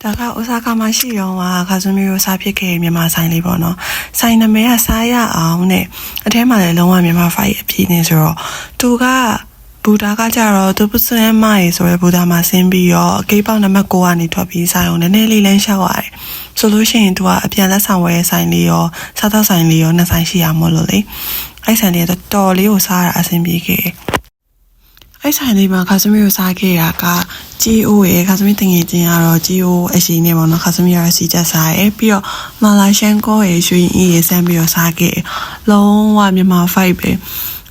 ဒါကအိုဆာကာမှာရှိရောကခါဇမီရိုစားဖြစ်ခဲ့မြန်မာဆိုင်လေးပေါ့နော်ဆိုင်နာမည်ကစားရအောင်နဲ့အထဲမှာလည်းလုံးဝမြန်မာဖိုင်အပြည့်နေဆိုတော့သူကဘူတာကကြတော့သူပစံမိုင်ဆိုရယ်ဘူတာမှာဆင်းပြီးတော့အကိပေါက်နံပါတ်9ကနေထွက်ပြီးဆိုင်အောင်နည်းနည်းလေးလမ်းလျှောက်ရတယ်ဆိုလို့ရှိရင်သူကအပြန်လက်ဆောင်ဝယ်ဆိုင်လေးရောစားသောက်ဆိုင်လေးရောနှစ်ဆိုင်ရှိရမို့လို့လေအဲ့ဆိုင်လေးတော့တော်လေးကိုစားရအဆင်ပြေခဲ့အဲ့ဆိုင်လေးမှာခါစမီကိုစားခဲ့တာက GO ရဲ့ခါစမီတင်ငယ်ချင်းကတော့ GO အရှိနေပေါ့နော်ခါစမီရစီချက်စားရဲပြီးတော့မာလာရှန်ကိုရဲ့ရွှေအင်းရေးဆန်းပြီးတော့စားခဲ့လုံးဝမြန်မာဖိုက်ပဲ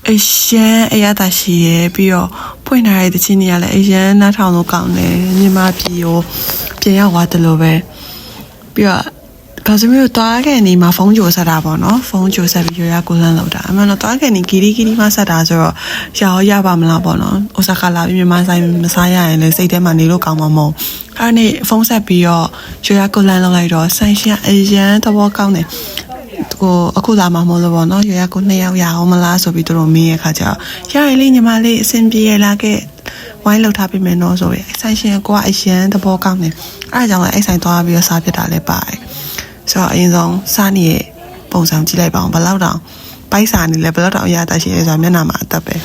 အရှမ်းအရသာရှိရဲပြီးတော့ဖွင့်ထားတဲ့တချင်းတွေကလည်းအရန်နှားထောင်လို့ကောင်းတယ်မြန်မာပြည်ကိုပြင်ရောက်သွားတယ်လို့ပဲပြီးတော့ခါစမီကိုတွားခဲ့နေမှာဖုန်းကြိုဆက်တာပေါ့နော်ဖုန်းကြိုဆက်ပြီးရကိုလန်းလောက်တာအမှန်တော့တွားခဲ့နေဂီရီမှဆက်တာဆိုတော့ရပါမလားပေါ့နော်အိုဆာကာလာပြီးမြန်မာဆိုင်မစားရရင်လည်းစိတ်ထဲမှာနေလို့ကောင်းမှာမဟုတ်အဲ့ဒါနဲ့ဖုန်းဆက်ပြီးတော့ရကိုလန်းလောက်လိုက်တော့ဆိုင်ရှင်အရန်သဘောကောင်းတယ်ကိုအခုလာမှာမဟုတ်လို့ပေါ့နော်ရကို2ယောက်ရအောင်မလားဆိုပြီးတို့မေးရခါကျတော့ရရင်လေးညီမလေးအဆင်ပြေရလားခဲ့ဝိုင်းလောက်ထားပေးမယ်နော်ဆိုရယ်ဆိုင်ရှင်ကအရန်သဘောကောင်းတယ်အဲ့ဒါကြောင့်လည်းအဲ့ဆိုင်သွားပြီးတော့စားဖြစ်တာလည်းပါတယ်ဆိုတော့အရင်ဆုံးစားနေရဲ့ပုံစံကြည့်လိုက်ပါအောင်ဘယ်လောက်တောင်ပိုက်စာနေလဲဘယ်လောက်တောင်အရသာရှိလဲဆိုတော့မျက်နှာမှာအသက်ပဲ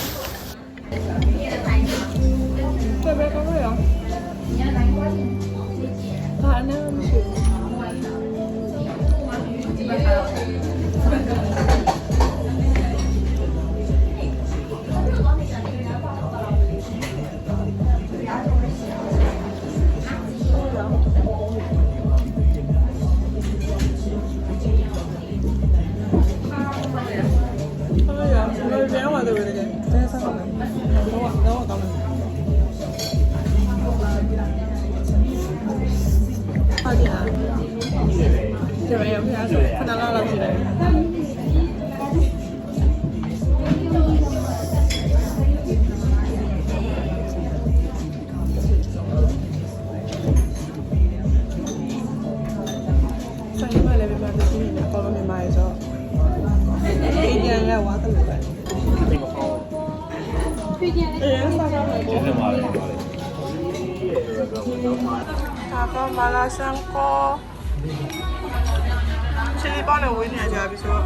မာလာရှန်ကိုချီလီပေါနဲ့ဝေးနေကြပြီဆိုတော့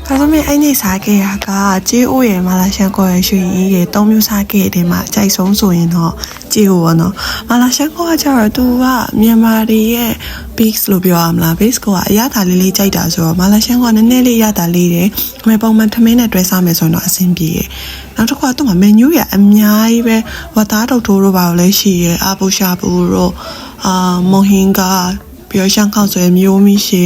ဒါဆိုရင်အဲ့ဒီစားခဲ့ရကကျေးအိုးရယ်မာလာရှန်ကိုရယ်ရွှေရင်းရယ်3မျိုးစားခဲ့တဲ့မှာအကြိုက်ဆုံးဆိုရင်တော့ကျေးအိုးပေါ့နော်မာလာရှန်ကိုကကျတော့သူကမြန်မာတွေရဲ့ beef လို့ပြောရမလား beef ကအရသာလေးကြိုက်တာဆိုတော့မာလာရှန်ကနည်းနည်းလေးရတာလေးတယ်အမေပုံမှန်ထမင်းနဲ့တွဲစားမယ်ဆိုရင်တော့အဆင်ပြေရယ်နောက်တစ်ခါတော့မန်နူရအများကြီးပဲဝတ်သားထုတ်ထိုးတို့ပါလို့လည်းရှိရယ်အပူရှာပူတို့မုံဟင်းကပြီးတော့ရှမ်းခေါက်ဆွဲမျိုးမိရှိ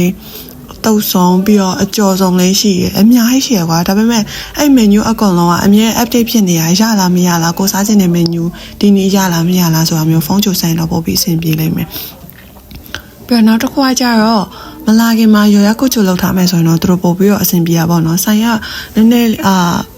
တုတ်ဆောင်ပြီးတော့အကျော်ဆောင်လေးရှိရယ်အများကြီးရှိရကွာဒါပေမဲ့အဲ့ menu အကုန်လုံးကအမြဲ update ဖြစ်နေရလားမရလားကိုစားချင်တဲ့ menu ဒီနေ့ရလားမရလားဆိုတာမျိုးဖုန်းချိုဆိုင်တော့ပို့ပြီးအဆင်ပြေလိမ့်မယ်ပြီးတော့နောက်တစ်ခုကကြတော့မလာခင်မှာရောရကုတ်ချိုလောက်ထားမယ်ဆိုရင်တော့သူတို့ပို့ပြီးတော့အဆင်ပြေရပါတော့ဆိုင်ကနည်းနည်း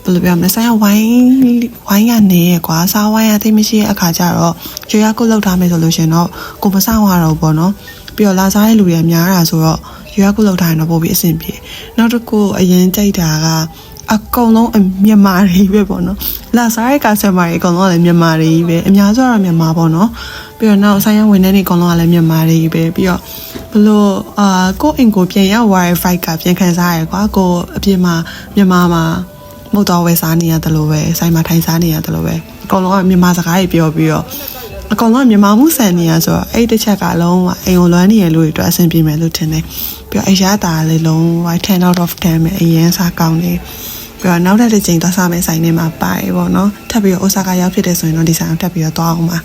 ဘယ်လိုပြောမလဲဆိုင်ကဝိုင်းကနေရကွာစားဝိုင်းရသိမရှိတဲ့အခါကျတော့ရောရကုတ်လောက်ထားမယ်ဆိုလို့ရှင်တော့ကိုမဆောင်ရတော့ပေါ့နော်ပြီးတော့လာစားတဲ့လူတွေများတာဆိုတော့ရွာကုလောက်တိုင်းတော့ပို့ပြီးအဆင်ပြေနောက်တစ်ခုအရင်ကြိုက်တာကအကုန်လုံးမြန်မာတွေပဲပေါ့နော်လာစားတဲ့ကာဆယ်မာတွေအကုန်လုံးကလည်းမြန်မာတွေပဲအများစုကတော့မြန်မာပေါ့နော်ပြီးတော့နောက်ဆိုင်ရဝင်တဲ့နေအကုန်လုံးကလည်းမြန်မာတွေပဲပြီးတော့ဘလို့ကိုအင်ကိုပြန်ရောက်သွားတဲ့ fight ကပြန်ခံစားရကွာကိုအပြင်မှာမြန်မာမှာမဟုတ်တော့ဝယ်စားနေရတယ်လို့ပဲဆိုင်မှာထိုင်စားနေရတယ်လို့ပဲအကုန်လုံးကမြန်မာစကားတွေပြောပြီးတော့အကောင်လုံးမြန်မာမှုဆန်နေရဆိုတော့အဲ့တစ်ချက်ကလုံးဝအိမ်ကိုလွမ်းနေရလို့အတွက်အဆင်ပြေမယ်လို့ထင်တယ်ပြီးတော့အရာတာလေးလုံး10 out of 10ပဲအရင်စားကောင်းတယ်ပြီးတော့နောက်တစ်ချိန်သွားစားမယ်ဆိုင်ထဲမှာပါတယ်ပေါ့နော်ထပ်ပြီးတော့အိုဆာကာရောက်ဖြစ်တယ်ဆိုရင်တော့ဒီဆိုင်ကိုထပ်ပြီးတော့သွားအောင်ပါ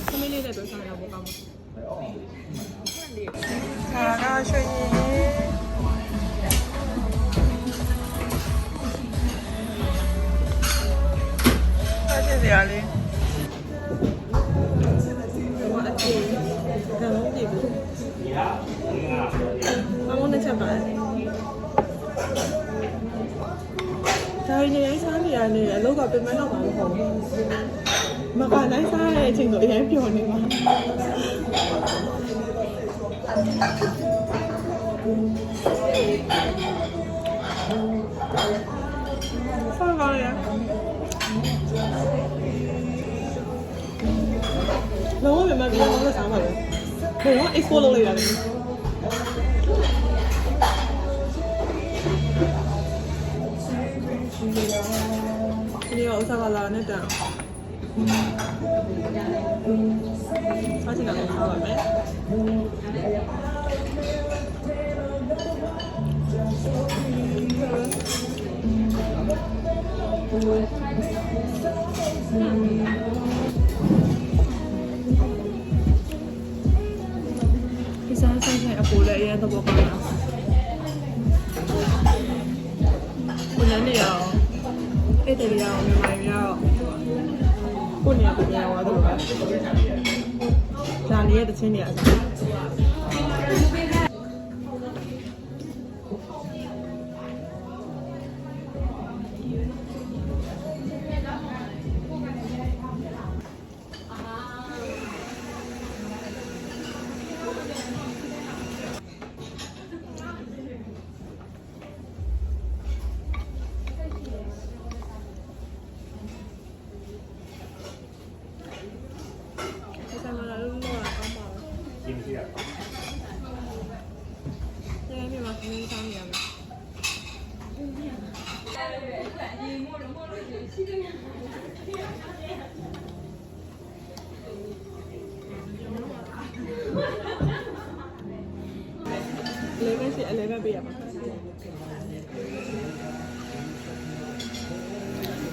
ဒါရင်းစားနေရတယ်အလုပ်ကပြင်မတော့မှာမဟုတ်ဘူးမကနိုင်စားတဲ့အချိန်တော့အရင်ပျော်နေမှာဆောပါရလုံးဝမြန်မာပြည်မှာစားမှာလေ 뭐야? 익스폴로 해야 돼. 이거 의사가 나한테 사진 안 나왔네. Isa sa apula yan to baka na. Kuna niya. Ito niya may niya. Kuna niya wa to ba. Sa niya to chin niya.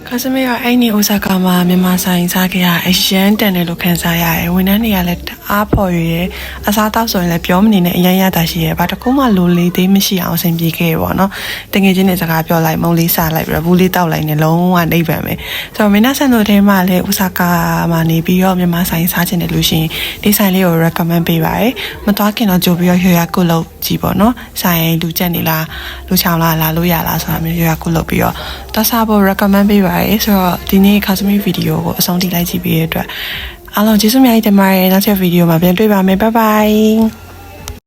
Kasumi ကအဲ့ဒီအိုဆာကာမှာမြန်မာဆိုင်စားခဲ့ရအရန်တန်တယ်လို့ခံစားရတယ်ဝန်ထမ်းတွေကလည်းအားပေါ်ရည်အစားတောက်ဆိုရင်လည်းပြောမနေနဲ့အရန်ရတာရှိရဲဘာတခုမှလိုလေးသေးမရှိအောင်အဆင်ပြေခဲ့ပေါ့နော်တကယ်ချင်းနဲ့စကားပြောလိုက်မုံလေးစားလိုက်ပြီးတော့ဘူးလေးတောက်လိုက်နေလုံးဝနှိပ်ပံပဲဆိုတော့မင်းနာဆန်တို့ထဲမှာလည်းအိုဆာကာမှာနေပြီးတော့မြန်မာဆိုင်စားချင်တယ်လို့ရှိရင်ဒီဆိုင်လေးကို recommend ပေးပါရယ်မသွားခင်တော့ကြိုပြီးတော့ရွှေရကုတ်လုပ်ကြည့်ပေါ့နော်ဆိုင်လူကျက်နေလားလူချောင်လားလာလို့ရလားဆိုတာမျိုးရွှေရကုတ်လုပ်ပြီးတော့သွားစားဖို့ recommend ပေးပါရယ်ဆိုတော့ဒီနေ့ Kasumi ဗီဒီယိုကိုအဆုံးထိလိုက်ကြည့်ပေးရတဲ့အတွက်အားလုံးကျေးဇူးများတင်ပါတယ်နောက်ထပ်ဗီဒီယိုမှာပြန်တွေ့ပါမယ် bye bye